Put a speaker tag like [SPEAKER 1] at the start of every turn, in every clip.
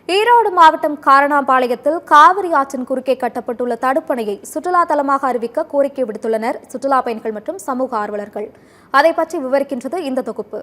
[SPEAKER 1] ஈரோடு மாவட்டம் காரணாம்பாளையத்தில் காவிரி ஆற்றின் குறுக்கே கட்டப்பட்டுள்ள தடுப்பணையை சுற்றுலா தலமாக அறிவிக்க கோரிக்கை விடுத்துள்ளனர் சுற்றுலா பயணிகள் மற்றும் சமூக ஆர்வலர்கள். அதை பற்றி விவரிக்கின்றது இந்த தொகுப்பு.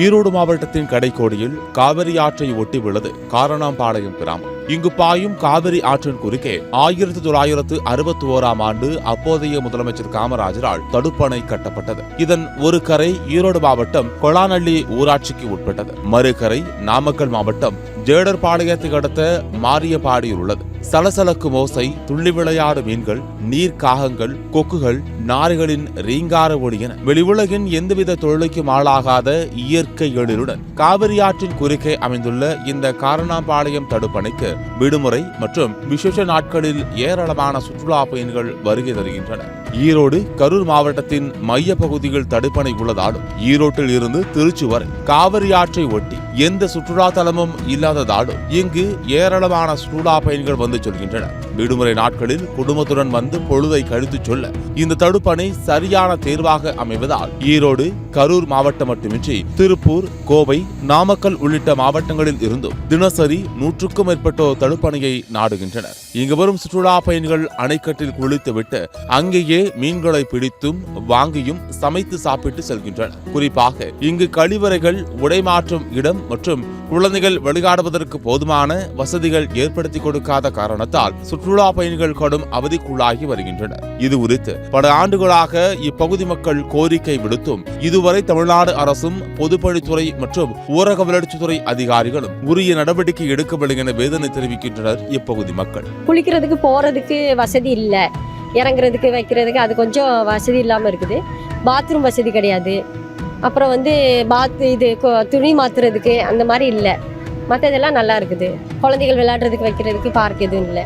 [SPEAKER 2] ஈரோடு மாவட்டத்தின் கடைக்கோடியில் காவிரி ஆற்றை ஒட்டி உள்ளது காரணாம்பாளையம் கிராமம். இங்கு பாயும் காவிரி ஆற்றின் குறுக்கே 1961ஆம் ஆண்டு அப்போதைய முதலமைச்சர் காமராஜரால் தடுப்பணை கட்டப்பட்டது. இதன் ஒரு கரை ஈரோடு மாவட்டம் கொளாநள்ளி ஊராட்சிக்கு உட்பட்டது. மறுகரை நாமக்கல் மாவட்டம் ஜேடர்பாளையத்துக்கு அடுத்த மாரியப்பாடியில் உள்ளது. சலசலக்கும் ஓசை, துள்ளி விளையாடு மீன்கள், நீர் காகங்கள், கொக்குகள், நாரைகளின் ரீங்கார ஒளி என வெளியுலகின் எந்தவித தொழிலுக்கும் ஆளாகாத இயற்கை எழிலுடன் காவிரி ஆற்றின் குறுக்கே அமைந்துள்ள இந்த காரணாம்பாளையம் தடுப்பணைக்கு விடுமுறை மற்றும் விசேஷ நாட்களில் ஏராளமான சுற்றுலா பயணிகள் வருகை தருகின்றனர். ஈரோடு, கரூர் மாவட்டத்தின் மைய பகுதியில் தடுப்பணை உள்ளதாலும் ஈரோட்டில் இருந்து திருச்சி வரை காவிரி ஆற்றை ஒட்டி எந்த சுற்றுலா தலமும் இல்லாததாலும் இங்கு ஏராளமான சுற்றுலா பயணிகள் வந்து செல்கின்றனர். விடுமுறை நாட்களில் குடும்பத்துடன் வந்து பொழுதை கழித்து சொல்ல இந்த தடுப்பணை சரியான தேர்வாக அமைவதால் ஈரோடு, கரூர் மாவட்டம் மட்டுமின்றி திருப்பூர், கோவை, நாமக்கல் உள்ளிட்ட மாவட்டங்களில் இருந்தும் தினசரி 100க்கும் மேற்பட்டோர் தடுப்பணையை நாடுகின்றனர். இங்கு வரும் சுற்றுலா பயணிகள் அணைக்கட்டில் குளித்துவிட்டு அங்கேயே மீன்களை பிடித்தும் வாங்கியும் சமைத்து சாப்பிட்டு செல்கின்றனர். குறிப்பாக இங்கு கழிவறைகள், உடைமாற்றும் இடம் மற்றும் குழந்தைகள் விளையாடுவதற்கு போதுமான வசதிகள் ஏற்படுத்தி கொடுக்காத காரணத்தால் சுற்றுலா பயணிகள் கடும் அவதிக்குள்ளாகி வருகின்றனர். இது குறித்து பல ஆண்டுகளாக இப்பகுதி மக்கள் கோரிக்கை விடுத்தும் இதுவரை தமிழ்நாடு அரசும் பொதுப்பணித்துறை மற்றும் ஊரக வளர்ச்சித்துறை அதிகாரிகளும் உரிய நடவடிக்கை எடுக்கவில்லை என வேதனை தெரிவிக்கின்றனர் இப்பகுதி மக்கள்.
[SPEAKER 3] குளிக்கிறதுக்கு போறதுக்கு வசதி இல்ல, இறங்குறதுக்கு வைக்கிறதுக்கு அது கொஞ்சம் வசதி இல்லாம இருக்குது. பாத்ரூம் வசதி கிடையாது. அப்புறம் துணி மாத்துறதுக்கு அந்த மாதிரி இல்லை. மற்றதெல்லாம் நல்லா இருக்குது. குழந்தைகள் விளையாடுறதுக்கு வைக்கிறதுக்கு பார்க் எதுவும் இல்லை.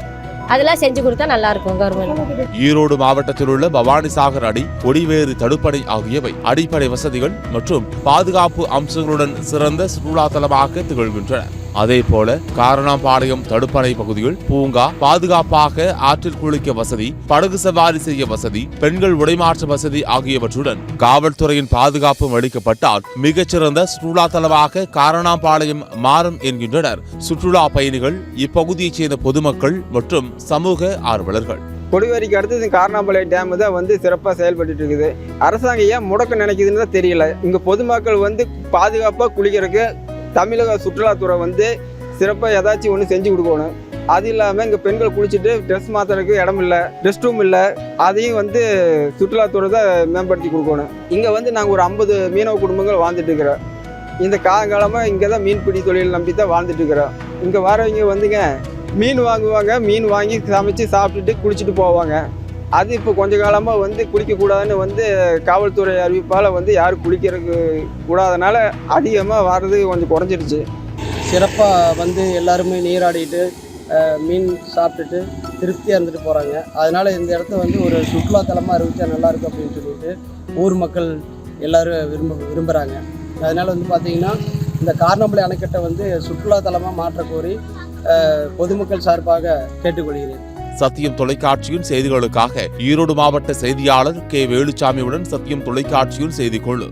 [SPEAKER 3] அதெல்லாம் செஞ்சு கொடுத்தா நல்லா இருக்கும் கவர்மெண்ட்.
[SPEAKER 2] ஈரோடு மாவட்டத்தில் உள்ள பவானிசாகர் அணை, கொடிவேறு தடுப்பணை ஆகியவை அடிப்படை வசதிகள் மற்றும் பாதுகாப்பு அம்சங்களுடன் சிறந்த சுற்றுலா தலமாக திகழ்கின்றன. அதேபோல காரணாம்பாளையம் தடுப்பணை பகுதியில் பூங்கா, பாதுகாப்பாக ஆற்றில் குளிக்க வசதி, படகு சவாரி செய்ய வசதி, பெண்கள் உடைமாற்ற வசதி ஆகியவற்றுடன் காவல்துறையின் பாதுகாப்பும் அளிக்கப்பட்டால் மிகச்சிறந்த சுற்றுலா தலமாக காரணாம்பாளையம் மாறும் என்கின்றனர் சுற்றுலா பயணிகள், இப்பகுதியைச் சேர்ந்த பொதுமக்கள் மற்றும் சமூக ஆர்வலர்கள்.
[SPEAKER 4] கொடிவேரிக்கு அடுத்து காரணாம்பாளையம் டேம் தான் வந்து சிறப்பாக செயல்பட்டு இருக்குது. அரசாங்கம் ஏன் முடக்க நினைக்குதுன்னு தான் தெரியல. இங்கே பொதுமக்கள் வந்து பாதுகாப்பாக குளிக்கிறதுக்கு தமிழக சுற்றுலாத்துறை வந்து சிறப்பாக ஏதாச்சும் ஒன்று செஞ்சு கொடுக்கணும். அது இல்லாமல் இங்கே பெண்கள் குளிச்சுட்டு ட்ரெஸ் மாற்றுறதுக்கு இடம் இல்லை, ரெஸ்ட் ரூம் இல்லை. அதையும் வந்து சுற்றுலாத்துறை தான் மேம்படுத்தி கொடுக்கணும். இங்கே வந்து நாங்கள் ஒரு 50 மீனவ குடும்பங்கள் வாழ்ந்துட்டு இருக்கிறோம். இந்த காலங்காலமாக இங்கே தான் மீன்பிடி தொழில் நம்பி தான் வாழ்ந்துட்டு இருக்கிறோம். இங்கே வரவங்க வந்துங்க மீன் வாங்குவாங்க, மீன் வாங்கி சமைச்சு சாப்பிட்டுட்டு குளிச்சுட்டு போவாங்க. அது இப்போ கொஞ்ச காலமாக வந்து குளிக்கக்கூடாதுன்னு வந்து காவல்துறை அறிவிப்பால் வந்து யாரும் குளிக்கிறதுக்கு கூடாதனால அதிகமாக வர்றது கொஞ்சம் குறைஞ்சிடுச்சு.
[SPEAKER 5] சிறப்பாக வந்து எல்லாருமே நீராடிட்டு மீன் சாப்பிட்டுட்டு திருப்தியாக இருந்துட்டு போகிறாங்க. அதனால் இந்த இடத்த வந்து ஒரு சுற்றுலாத்தலமாக அறிவித்தா நல்லாயிருக்கும் அப்படின்னு சொல்லிட்டு ஊர் மக்கள் எல்லோரும் விரும்புகிறாங்க. அதனால் வந்து பார்த்திங்கன்னா இந்த காரணாம்பாளையம் அணைக்கட்டை வந்து சுற்றுலாத்தலமாக மாற்ற கோரி பொதுமக்கள் சார்பாக கேட்டுக்கொள்கிறேன்.
[SPEAKER 2] சத்தியம் தொலைக்காட்சியின் செய்திகளுக்காக ஈரோடு மாவட்ட செய்தியாளர் கே. வேலுச்சாமியுடன் சத்தியம் தொலைக்காட்சியின் செய்திக்குழு.